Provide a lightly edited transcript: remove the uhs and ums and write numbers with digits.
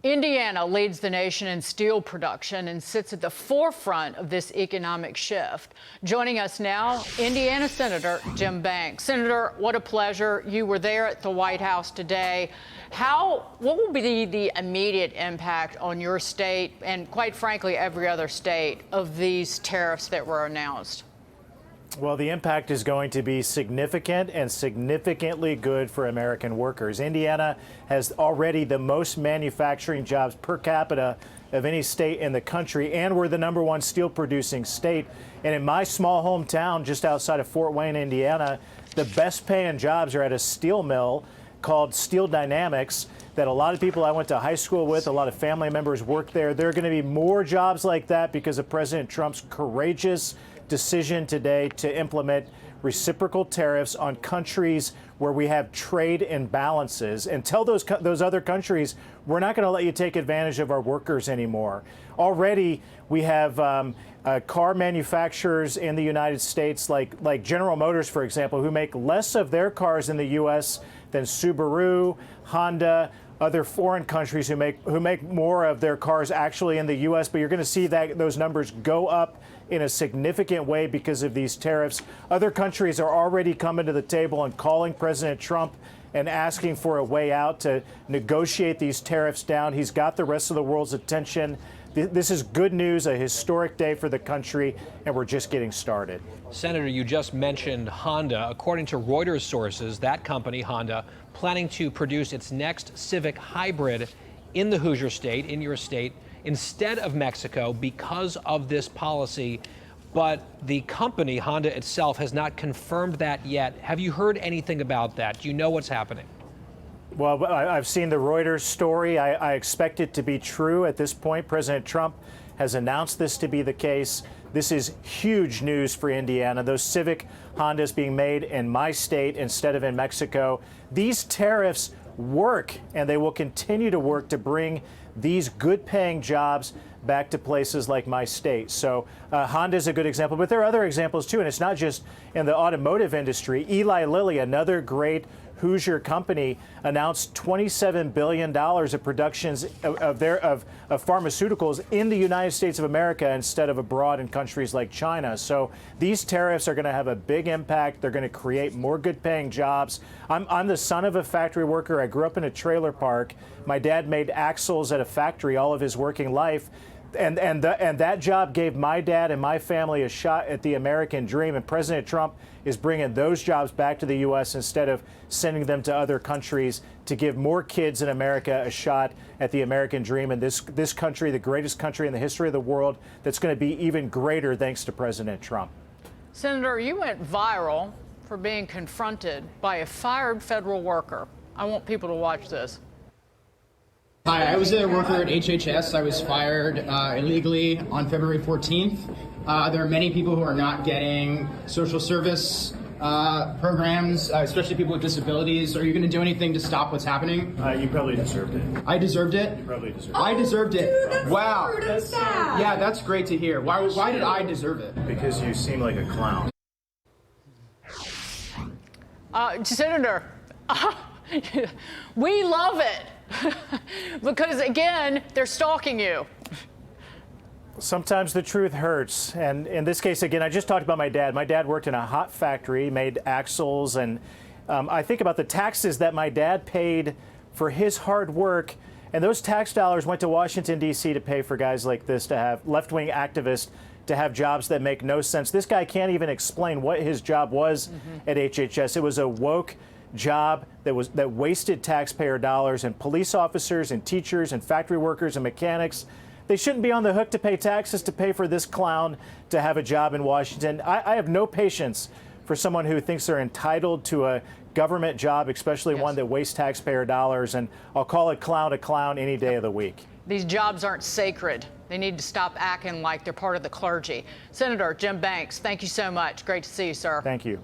Indiana leads the nation in steel production and sits at the forefront of this economic shift. Joining us now, Indiana Senator Jim Banks. Senator, what a pleasure. You were there at the White House today. What will be the immediate impact on your state and, quite frankly, every other state of these tariffs that were announced? Well, the impact is going to be significant and significantly good for American workers. Indiana has already the most manufacturing jobs per capita of any state in the country, and we're the #1 steel producing state. And in my small hometown, just outside of Fort Wayne, Indiana, the best paying jobs are at a steel mill called Steel Dynamics that a lot of people I went to high school with, a lot of family members work there. There are going to be more jobs like that because of President Trump's courageous decision today to implement reciprocal tariffs on countries where we have trade imbalances and tell those other countries, we're not going to let you take advantage of our workers anymore. Already, we have car manufacturers in the United States, like General Motors, for example, who make less of their cars in the U.S. than Subaru, Honda, other foreign countries who make more of their cars actually in the U.S. But you're going to see that those numbers go up in a significant way because of these tariffs. Other countries are already coming to the table and calling President Trump and asking for a way out to negotiate these tariffs down. He's got the rest of the world's attention. This is good news, a historic day for the country, and we're just getting started. Senator, you just mentioned Honda. According to Reuters sources, that company, Honda, planning to produce its next Civic hybrid in the Hoosier State, in your state, instead of Mexico because of this policy. But the company, Honda itself, has not confirmed that yet. Have you heard anything about that? Do you know what's happening? Well, I've seen the Reuters story. I expect it to be true at this point. President Trump has announced this to be the case. This is huge news for Indiana. Those Civic Hondas being made in my state instead of in Mexico. These tariffs work, and they will continue to work to bring these good-paying jobs back to places like my state. So Honda is a good example, but there are other examples too, and it's not just in the automotive industry. Eli Lilly, another great Hoosier company, announced $27 billion of productions of pharmaceuticals in the United States of America instead of abroad in countries like China. So these tariffs are going to have a big impact. They're going to create more good-paying jobs. I'm the son of a factory worker. I grew up in a trailer park. My dad made axles at a factory all of his working life. And that job gave my dad and my family a shot at the American dream. And President Trump is bringing those jobs back to the U.S. instead of sending them to other countries to give more kids in America a shot at the American dream. And this country, the greatest country in the history of the world, that's going to be even greater thanks to President Trump. Senator, you went viral for being confronted by a fired federal worker. I want people to watch this. Hi, I was a worker at HHS. I was fired illegally on February 14th. There are many people who are not getting social service programs, especially people with disabilities. Are you going to do anything to stop what's happening? You probably deserved it. I deserved it? You probably deserved it. I deserved it. Dude, that's wow. So sad. Yeah, that's great to hear. Why did I deserve it? Because you seem like a clown. Senator, we love it. Because, again, they're stalking you. Sometimes the truth hurts. And in this case, again, I just talked about my dad. My dad worked in a hot factory, made axles. And I think about the taxes that my dad paid for his hard work. And those tax dollars went to Washington, D.C. to pay for guys like this, to have left-wing activists, to have jobs that make no sense. This guy can't even explain what his job was at HHS. It was a woke job that wasted taxpayer dollars, and police officers and teachers and factory workers and mechanics, they shouldn't be on the hook to pay taxes to pay for this clown to have a job in Washington. I have no patience for someone who thinks they're entitled to a government job, especially one that wastes taxpayer dollars, and I'll call a clown any day of the week. These jobs aren't sacred. They need to stop acting like they're part of the clergy. Senator Jim Banks, thank you so much. Great to see you, sir. Thank you.